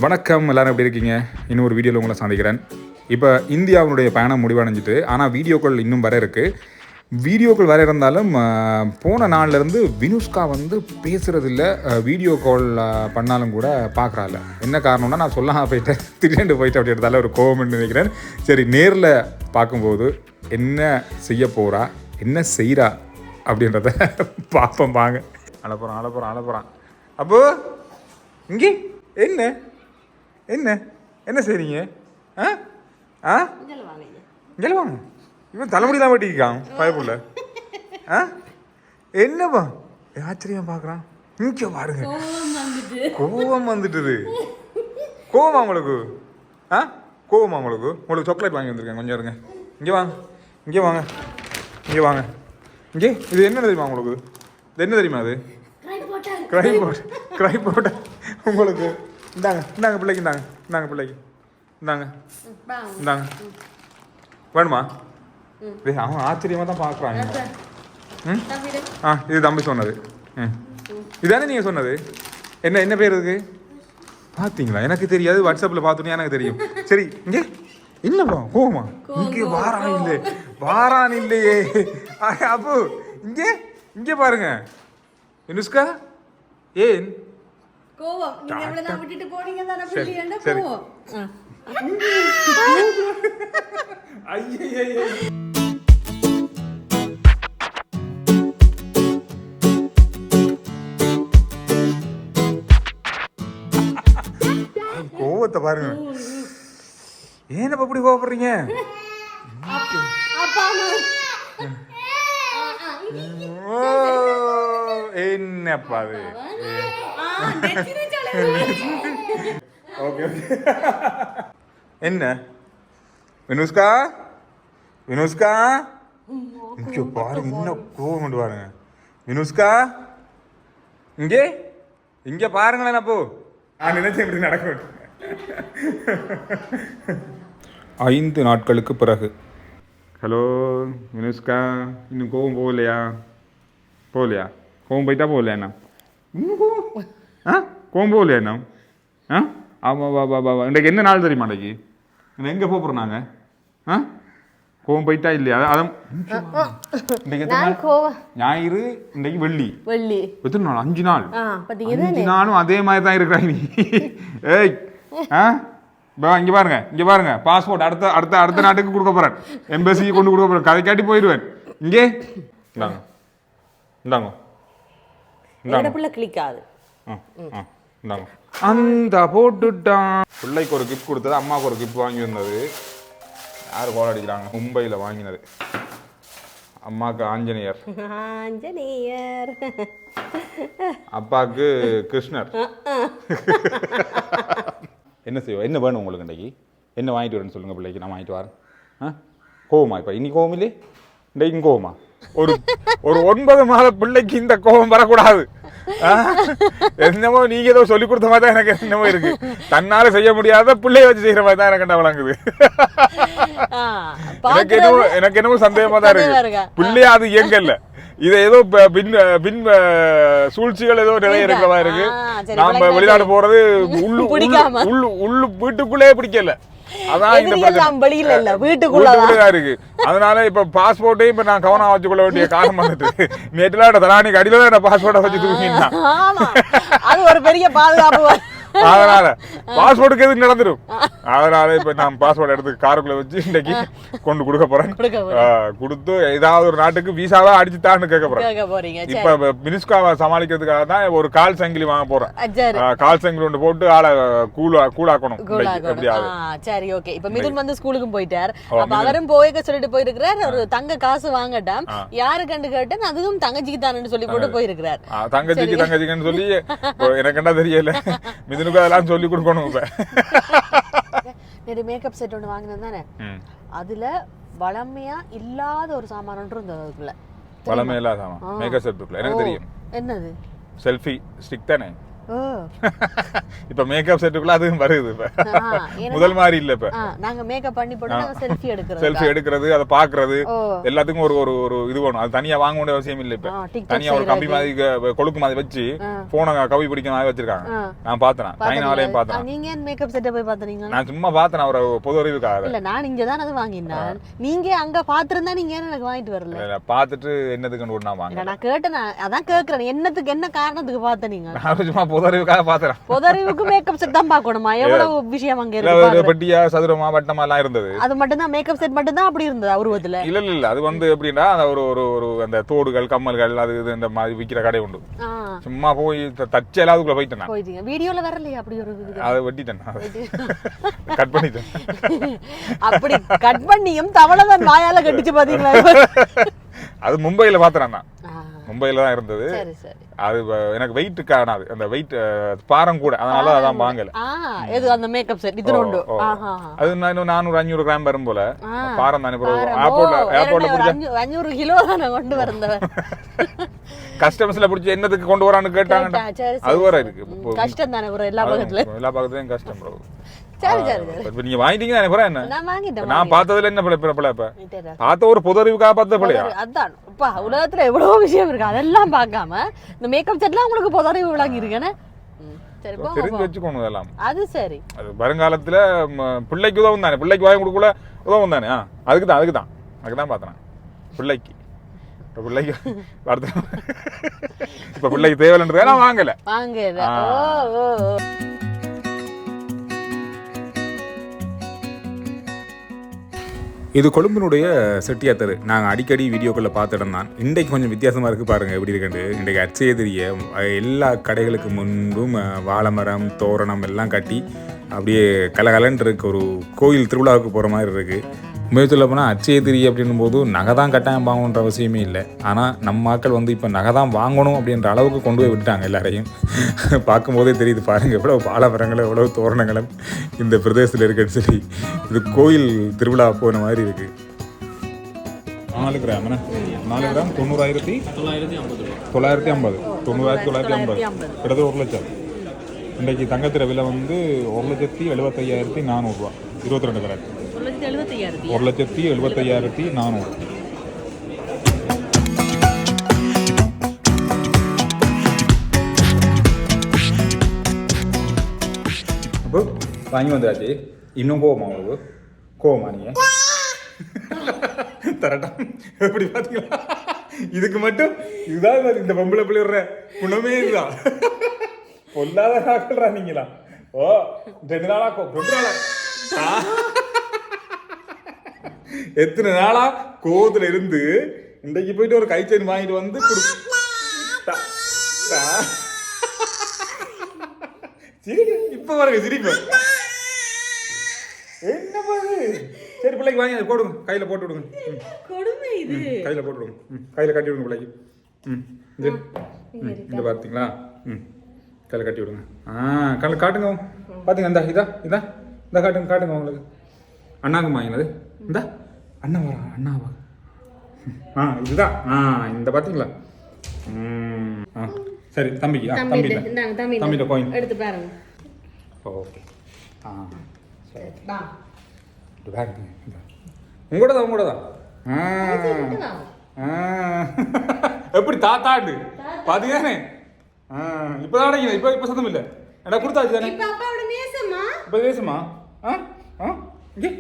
வணக்கம், எல்லாரும் எப்படி இருக்கீங்க? இன்னும் ஒரு வீடியோவில் உங்களை சந்திக்கிறேன். இப்போ இந்தியாவுடைய பயணம் முடிவடைஞ்சிட்டு, ஆனால் வீடியோக்கள் இன்னும் வர இருக்குது. வீடியோக்கள் வர இருந்தாலும் போன நாள்லேருந்து வினுஷ்கா வந்து பேசுகிறதில்ல. வீடியோ கால் பண்ணாலும் கூட பார்க்குறாள். என்ன காரணம்னா நான் சொல்லாமல் போயிட்டேன், திடீர்னு போயிட்டு அப்படி எடுத்தாலும் ஒரு கோவம்னு நினைக்கிறேன். சரி, நேரில் பார்க்கும்போது என்ன செய்ய போகிறா, என்ன செய்கிறா அப்படின்றத பார்ப்போம். வாங்க. அழப்போகிறான். அப்போ இங்கே என்ன என்ன என்ன செய்றீங்க? இங்கே வாங்க. இவன் தலைமுடிலாம் வெட்டிக்கான் பயப்புள்ள. என்னப்பா ஆச்சரியம் பார்க்குறான். இங்கே பாருங்க, கோவம் வந்துட்டுது. கோவமா உங்களுக்கு? கோவமா உங்களுக்கு சாக்லேட் வாங்கி வந்திருக்கேன். கொஞ்சம் இருங்க. இங்கே வாங்க. இங்கே இது என்ன தெரியுமா உங்களுக்கு? இது என்ன தெரியுமா? அது கிரை போட்ட உங்களுக்கு. இந்தாங்க பிள்ளைக்கு, இந்தாங்க வேணுமா? அவன் ஆச்சரியமாக தான் பார்க்குறாங்க. இது தம்பி சொன்னது. இதானே நீங்கள் சொன்னது? என்ன பேர் இருக்கு பார்த்தீங்களா? எனக்கு தெரியாது, வாட்ஸ்அப்பில் பார்த்தோன்னே எனக்கு தெரியும். சரி, இங்கே இல்லைப்பா கோவமா? இங்கே வாரான் இல்லையே. அப்போ இங்கே பாருங்க வினுஷ்கா. ஏன் கோவம்? நீங்க இவ்வளவு விட்டுட்டு போனீங்க தான பிள்ளையண்ட கோவம். ஐயே கோவத்தை பாருங்க. ஏன் அப்படி கோவப்படுறீங்க? என்னப்பா அது? என்ன வினுஷ்கா இங்க பாருங்க, இன்னும் கோவம் கொண்டு பாருங்க. வினுஷ்கா இங்க பாருங்களேன். அப்போ நான் நினைச்சேன் இப்படி நடக்கும். 5 நாட்களுக்கு பிறகு. ஹலோ வினுஷ்கா, இன்னும் கோவம் போகலையா? கோவம் போயிட்டா போகலையா? என்ன கோவம் போகலையா? என்ன ஆமாம். இன்றைக்கு என்ன நாள் தெரியுமா? இன்றைக்கு எங்கே போகிறோம் நாங்கள்? கோவம் போயிட்டா இல்லையா? அதான் ஞாயிறு, இன்றைக்கு வெள்ளி. எத்தனை நாள்? 5 நாள். 5 நாளும் அதே மாதிரி தான் இருக்கிறாங்க நீ. ஏய் இங்கே பாருங்க பாஸ்போர்ட் அடுத்த நாட்டுக்கு கொடுக்க போகிறேன். எம்பசிக்கு கொண்டு கொடுக்க போகிறேன். கதை காட்டி போயிடுவேன். இங்கே இந்தாங்க கிளிக்காது. அந்த போட்டுட்டான். பிள்ளைக்கு ஒரு கிஃப்ட் கொடுத்தது, அம்மாவுக்கு ஒரு கிஃப்ட் வாங்கி வந்தது. யார் கோல் அடிக்கிறாங்க? மும்பையில் வாங்கினது. அம்மாவுக்கு ஆஞ்சநேயர், அப்பாவுக்கு கிருஷ்ணர். என்ன செய்வோம்? என்ன வேணும் உங்களுக்கு இன்றைக்கு? என்ன வாங்கிட்டு வரேன்னு சொல்லுங்கள் பிள்ளைக்கு, நான் வாங்கிட்டு வரேன். கோவமா? இப்போ இன்னைக்கு கோவம் இல்லை, இன்றைக்கும் கோவமா? ஒரு 9 மாத பிள்ளைக்கு இந்த கோபம் வரக்கூடாது. என்னமோ நீங்க ஏதோ சொல்லி கொடுத்த மாதிரி தான் எனக்கு என்னமோ இருக்கு. தன்னால செய்ய முடியாத பிள்ளைய வச்சு செய்யற மாதிரி தான் எனக்கு வழங்குது. எனக்கு என்னமோ சந்தேகமா தான் இருக்கு. பிள்ளையா அது இயங்கல்ல, இது ஏதோ பின் சூழ்ச்சிகள் ஏதோ நிறைய இருக்கிறதா இருக்கு. நாம வெளிநாடு போறது உள்ளு வீட்டுக்குள்ளே பிடிக்கல. இருக்கு. அதனால இப்ப பாஸ்போர்ட்டையும் இப்ப நான் கவனம் வச்சுக்கொள்ள வேண்டிய காரணம் வந்துட்டு, நேற்றுல தராணிக்கு அடியில பாஸ்போர்ட்டை வச்சு தூக்கினா அது ஒரு பெரிய பாதுகாப்பு. அதனால பாஸ்போர்ட்டுக்கு எதுவும் நடந்துடும். அதனால இப்ப நான் பாஸ்போர்ட் எடுத்து காருக்குள்ள வச்சு இன்னைக்கு கொண்டு கொடுக்க போறேன். கொடுத்து ஏதாவது ஒரு நாட்டுக்கு விசாவா அடிச்சு தான்னு கேட்க போறேன். இப்ப வினுஷ்காவை சமாளிக்கிறதுக்காக தான் ஒரு கால் சங்கிலி வாங்க போறேன். கால் சங்கிலி ஒன்று போட்டு ஆளை கூலாக்கணும். சரி, ஓகே. இப்ப மிதுன் வந்து ஸ்கூலுக்கும் போயிட்டார். அப்ப அவரும் போய்க்க சொல்லிட்டு போயிருக்கிறார். ஒரு தங்க காசு வாங்கட்டாம், யாரு கண்டு கேட்டேன், அதுவும் தங்கச்சிக்கு தானு சொல்லி போட்டு போயிருக்கிறார். தங்கச்சிக்குன்னு சொல்லி எனக்கு என்ன தெரியல. மிதுனுக்கு அதெல்லாம் சொல்லி கொடுக்கணும். இப்ப மேக்கப் செட் ஒன்று வாங்கினது தானே, அதுல வளமையா இல்லாத ஒரு சாமான் ஒன்று வளமையா இல்லாத சாமான் மேக்கப் செட் இருக்குல்ல, எனக்கு தெரியும். என்னது? செல்ஃபி ஸ்டிக் தானே? ஓ இப்ப மேக்கப் செட்டுக்குள்ள அதுவும் வருது இப்ப ஏன்னா- முதல் மாதிரி இல்ல இப்ப நாங்க மேக்கப் பண்ணி போட்டு நாங்க செல்ஃபி எடுக்கிறோம் செல்ஃபி எடுக்கிறது அதை பாக்குறது ஓ எல்லாத்துக்கும் ஒரு ஒரு ஒரு இது வேணும். அது தனியா வாங்க வேண்டிய அவசியம் இல்ல இப்ப. TikTok தனியா ஒரு கம்பி மாதிரி கொழுக்கு மாதிரி வச்சு போனை கவி பிடிக்க மாதிரி வச்சிருக்காங்க. நான் பார்த்தேன், சைனாவிலையும் பார்த்தேன். நீங்க ஏன் மேக்கப் செட்டை போய் பாத்தீங்க? நான் சும்மா பார்த்தேன் அவரை பொது அறிவுக்காக. இல்ல நான் இங்க தான் அது வாங்கினேன். நீங்க அங்க பாத்திருந்தா நீங்க ஏன் எனக்கு வாங்கிட்டு வரல? இல்ல பார்த்துட்டு என்னதுக்கு நான் வாங்க நான் கேட்டேன், அதான் கேக்குறேன் என்னத்துக்கு என்ன காரணத்துக்கு பார்த்த நீங்க? நான் சும்மா பொது அறிவுக்காக பார்த்தேன். பொது அறிவுக்கு மேக்கப் செட் தான் பார்க்கணுமா? எவ்வளவு விஷயம் அங்க இருக்கு. பெட்டியா சதுரமா வட்டமா எல்லாம் இருந்தது. அது மட்டும் தான் மேக்கப் செட் மட்டும் தான் அப்படி இருந்தது உருவத்துல. இல்ல இல்ல இல்ல அது வந்து எப்படின்னா ஒரு ஒரு ஒரு அந்த தோடுகள் கம்மல்கள் அது இது இந்த மாதிரி விக்கிற கடை உண்டு. சும்மா போய் தச்ச எல்லாத்துக்குள்ள போயிட்டேன். போயிட்டீங்க. வீடியோல வரலையா அப்படி ஒரு இது? அதை வெட்டிட்டேன், கட் பண்ணிட்டேன். அப்படி கட் பண்ணியும் தவளதான் வாயால கட்டிச்சு பாத்தீங்களா? அது மும்பைல பாத்துறேன் நான். மும்பைல தான் இருந்தது. சரி சரி. அது எனக்கு வெயிட் காணாது, அந்த வெயிட் பாரம் கூட, அதனால அதான் வாங்கல. எது அந்த மேக்கப் செட் இது ரெண்டு? அது 400-500 கிராம் வரும் போல. பாரம் தானே ப்ரோ. ஏர்போர்ட்ல புடிச்ச 500 கிலோ தான கொண்டு வரந்தவ. கஸ்டமர்ஸ்ல புடிச்சு என்னத்துக்கு கொண்டு வரான்னு கேட்டாங்க. அது வர இருக்கு. கஷ்டம் தானே ப்ரோ, எல்லா பக்கத்துலயும் கஷ்டம் ப்ரோ. சரி சரி சரி. இப்ப நீங்க வாங்கிட்டீங்க தானே ப்ரோ? என்ன நான் வாங்கிட்டேன். நான் பார்த்ததுல என்ன பிள்ளை இப்ப பார்த்த ஒரு பொது அறிவுக்காக பார்த்த பிள்ளையா? அதான் அப்பா, உலகத்துல எவ்வளவு விஷயம் இருக்கு, அதெல்லாம் பார்க்காம இந்த மேக்கப் செட்லாம் உங்களுக்கு பொது அறிவு விளங்கி இருக்கேன்னு சரி தெரிஞ்சு வச்சுக்கணும் இதெல்லாம். அது சரி. அது வருங்காலத்துல பிள்ளைக்கு உதவும் தானே, பிள்ளைக்கு வாங்கி கொடுக்கல உதவும் தானே. அதுக்குதான் பார்த்தேன் பிள்ளைக்கு. பிள்ளைக்கு இப்ப பிள்ளைக்கு தேவைன்றதுக்காக நான் வாங்கல. இது கொழும்பினுடைய செட்டியாத்தரு. நாங்கள் அடிக்கடி வீடியோக்குள்ளே பார்த்துட்டு தான். இன்றைக்கு கொஞ்சம் வித்தியாசமாக இருக்குது பாருங்கள் எப்படி இருக்குன்னு. இன்றைக்கு அச்சேதிரிய எல்லா கடைகளுக்கு முன்பும் வாழை மரம் தோரணம் எல்லாம் கட்டி அப்படியே கலகலன்னு இருக்குது. ஒரு கோயில் திருவிழாவுக்கு போகிற மாதிரி இருக்குது. உண்மையை சொல்ல போனால் அச்சேதிரி அப்படின்னும் போது நகை தான் கட்டாயம் வாங்கணுன்ற அவசியமே இல்லை. ஆனால் நம்ம மக்கள் வந்து இப்போ நகை தான் வாங்கணும் அப்படின்ற அளவுக்கு கொண்டு போய் விட்டுட்டாங்க எல்லாரையும். பார்க்கும்போதே தெரியுது பாருங்கள் எவ்வளோ பாலமரங்களும் எவ்வளோ தோரணங்களும் இந்த பிரதேசத்தில் இருக்குன்னு சொல்லி. இது கோயில் திருவிழா போன மாதிரி இருக்குது. 4 கிராம் 4 கிராம் 90,950 90,950 கிட்டத்தட்ட 1 லட்சம். இன்றைக்கு தங்கத்திர விலை வந்து 1,75,400 ரூபா. 22 கிராம் 1,75,400. அப்போ வாங்கி வந்தாச்சு. இன்னும் கோவமா உங்களுக்கு? கோவமா நீங்க தரட்டா? எப்படி பாத்தீங்களா? இதுக்கு மட்டும் இதுதான் இந்த பொம்பளை பிள்ளைற குணமே இதுதான். பொல்லாத காக்கல்றா நீங்களா? ஓ 2 நாளா 2 நாளா எத்தனை நாளா கோவத்துல இருந்து இன்றைக்கு போயிட்டு ஒரு கை செயின் வாங்கிட்டு வந்து இப்ப பாருங்க சிரிப்பு. என்ன பாரு. சரி பிள்ளைக்கு வாங்கி போடுங்க, கையில போட்டு விடுங்க. கையில போட்டு விடுங்க, கையில கட்டி விடுங்க பிள்ளைக்கு. இந்த பார்த்தீங்களா? கையில கட்டி விடுங்க. கையில காட்டுங்க. பாத்தீங்க இந்த இதா காட்டுங்க உங்களுக்கு. அண்ணாக்கு வாங்கினது இந்த அண்ணாவா? இதுதான். இந்த பாத்தீங்களா? சரி தம்பிக்கு தம்பிட்ட கோயின் எடுத்து பாருங்க. ஓகே. சரி உங்களோடதான். எப்படி தாத்தாண்டு பாத்தீங்கன்னு இப்பதான் அடைக்கணும். இப்ப சத்தம் இல்லை. என்ன கொடுத்தாச்சு தானே? இப்ப தேசமா இங்கே